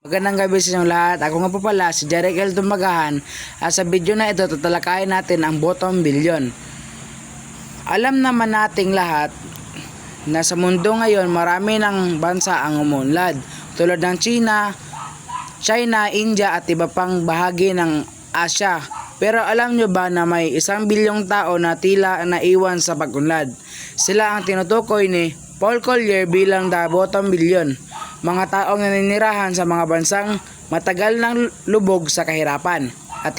Magandang gabi sa inyong lahat. Ako nga po pala si Jeric L. Dumagahan. Sa video na ito, tatalakayin natin ang bottom billion. Alam naman nating lahat na sa mundo ngayon marami ng bansa ang umunlad. Tulad ng China, India at iba pang bahagi ng Asia. Pero alam nyo ba na may 1 bilyong tao na tila naiwan sa pag-unlad? Sila ang tinutukoy ni Paul Collier bilang the bottom billion. Mga taong naninirahan sa mga bansang matagal ng lubog sa kahirapan at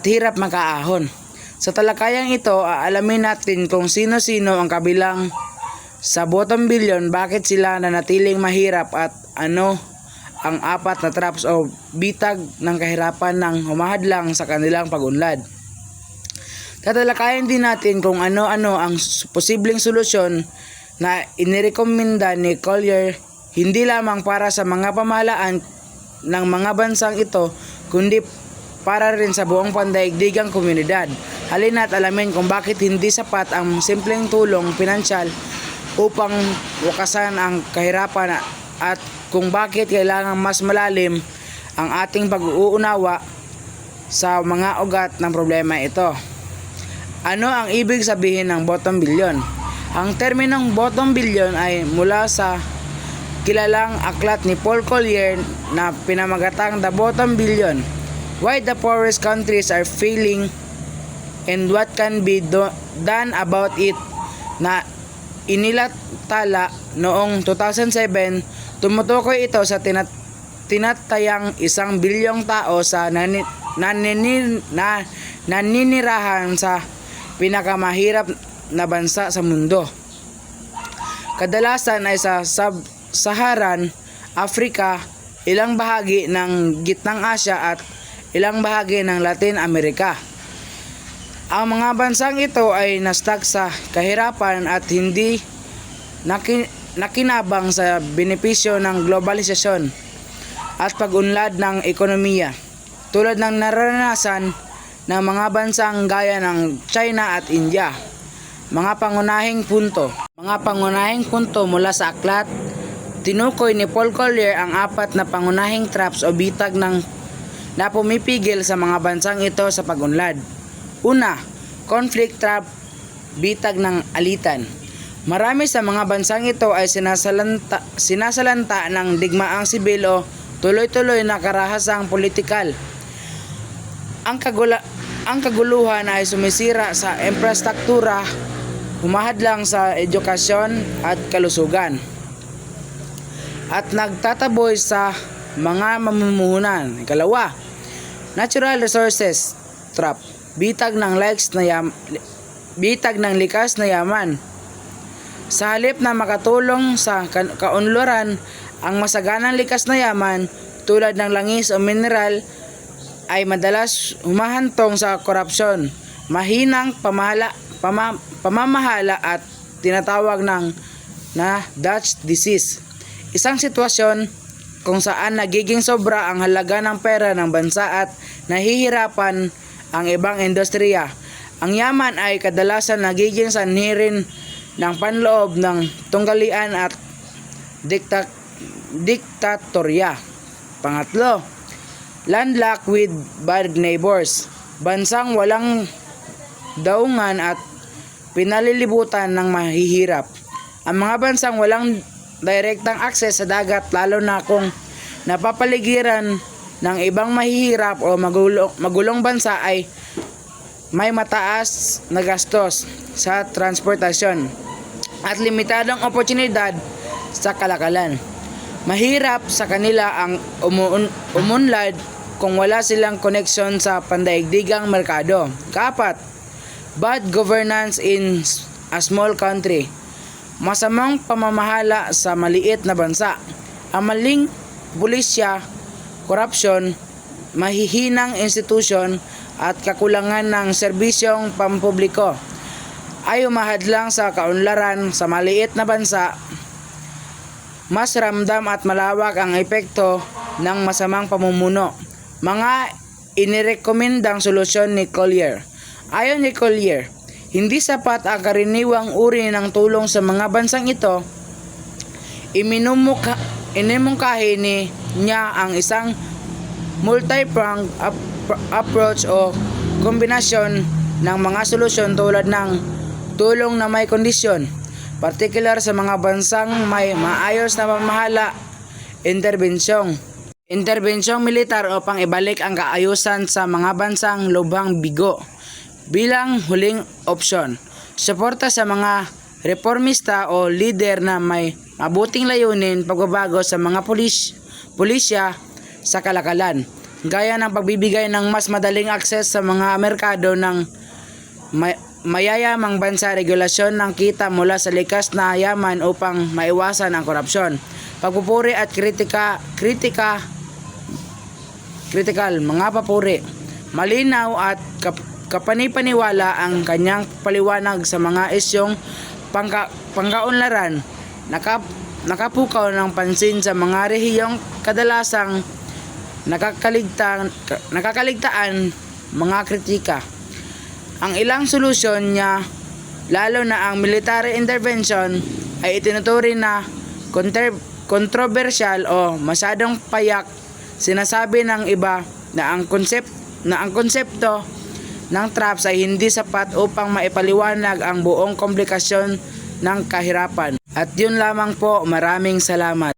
hirap makaahon. Sa talakayang ito, aalamin natin kung sino-sino ang kabilang sa bottom billion, bakit sila nanatiling mahirap at ano ang 4 na traps o bitag ng kahirapan ng humahadlang sa kanilang pag-unlad. Tatalakayin din natin kung ano-ano ang posibleng solusyon na inirekomenda ni Collier hindi lamang para sa mga pamahalaan ng mga bansang ito kundi para rin sa buong pandaigdigang komunidad. Halina't alamin kung bakit hindi sapat ang simpleng tulong pinansyal upang wakasan ang kahirapan at kung bakit kailangan mas malalim ang ating pag-uunawa sa mga ugat ng problema ito. Ano ang ibig sabihin ng bottom billion? Ang terminong bottom billion ay mula sa kilalang aklat ni Paul Collier na pinamagatang The Bottom Billion, Why the Poorest Countries Are Failing and What Can Be Done About It, na inilathala noong 2007. Tumutukoy ito sa tinatayang 1 bilyong tao sa naninirahan sa pinakamahirap na bansa sa mundo. Kadalasan ay sa Sub-Saharan Africa, ilang bahagi ng Gitnang Asya at ilang bahagi ng Latin America. Ang mga bansang ito ay na-stuck sa kahirapan at hindi nakinabang sa benepisyo ng globalisasyon at pag-unlad ng ekonomiya, tulad ng naranasan ng mga bansang gaya ng China at India. Mga pangunahing punto mula sa aklat, tinukoy ni Paul Collier ang 4 na pangunahing traps o bitag na pumipigil sa mga bansang ito sa pag-unlad. Una, conflict trap, bitag ng alitan. Marami sa mga bansang ito ay sinasalanta ng digmaang sibil o tuloy-tuloy na karahasang politikal. Ang kaguluhan ay sumisira sa infrastruktura, humahadlang sa edukasyon at kalusugan, at nagtataboy sa mga mamumuhunan. Ikalawa, natural resources trap, bitag ng likas na yaman. Sa halip na makatulong sa kaunlaran ang masaganang likas na yaman tulad ng langis o mineral, ay madalas humahantong sa korupsyon, mahinang pamamahala at tinatawag na Dutch disease. Isang sitwasyon kung saan nagiging sobra ang halaga ng pera ng bansa at nahihirapan ang ibang industriya. Ang yaman ay kadalasan nagiging sanhi rin ng panloob ng tunggalian at diktatorya. Pangatlo, landlocked with bad neighbors, bansang walang daungan at pinalilibutan ng mahihirap. Ang mga bansang walang direktang akses sa dagat, lalo na kung napapaligiran ng ibang mahihirap o magulong bansa, ay may mataas na gastos sa transportasyon at limitadong oportunidad sa kalakalan. Mahirap sa kanila ang umunlad kung wala silang koneksyon sa pandaigdigang merkado. Kaapat, bad governance in a small country, masamang pamamahala sa maliit na bansa. Ang maling pulisya, korupsyon, mahihinang institusyon at kakulangan ng serbisyong pampubliko ay umahadlang sa kaunlaran sa maliit na bansa. Mas ramdam at malawak ang epekto ng masamang pamumuno. Mga inirekomendang solusyon ni Collier. Ayon ni Collier, hindi sapat ang karaniwang uri ng tulong sa mga bansang ito. inimungkahi niya ang isang multi-pronged approach o kombinasyon ng mga solusyon tulad ng tulong na may kondisyon, partikular sa mga bansang may maayos na pamahala, interbensyong militar upang ibalik ang kaayusan sa mga bansang lubhang bigo bilang huling opsyon, suporta sa mga reformista o lider na may mabuting layunin, pagbabago sa mga pulisya sa kalakalan, gaya ng pagbibigay ng mas madaling akses sa mga merkado ng mayayamang bansa, regulasyon ng kita mula sa likas na yaman upang maiwasan ang korupsyon, pagpupuri at kritikal, mga papuri, malinaw at kapanipaniwala ang kanyang paliwanag sa mga isyong pangkaunlaran, nakapukaw ng pansin sa mga rehiyong kadalasang nakakaligtaan mga kritika. Ang ilang solusyon niya, lalo na ang military intervention, ay itinuturing na kontrobersyal o masyadong payak. Sinasabi ng iba na ang konsepto ng traps ay hindi sapat upang maipaliwanag ang buong komplikasyon ng kahirapan. At yun lamang po, maraming salamat.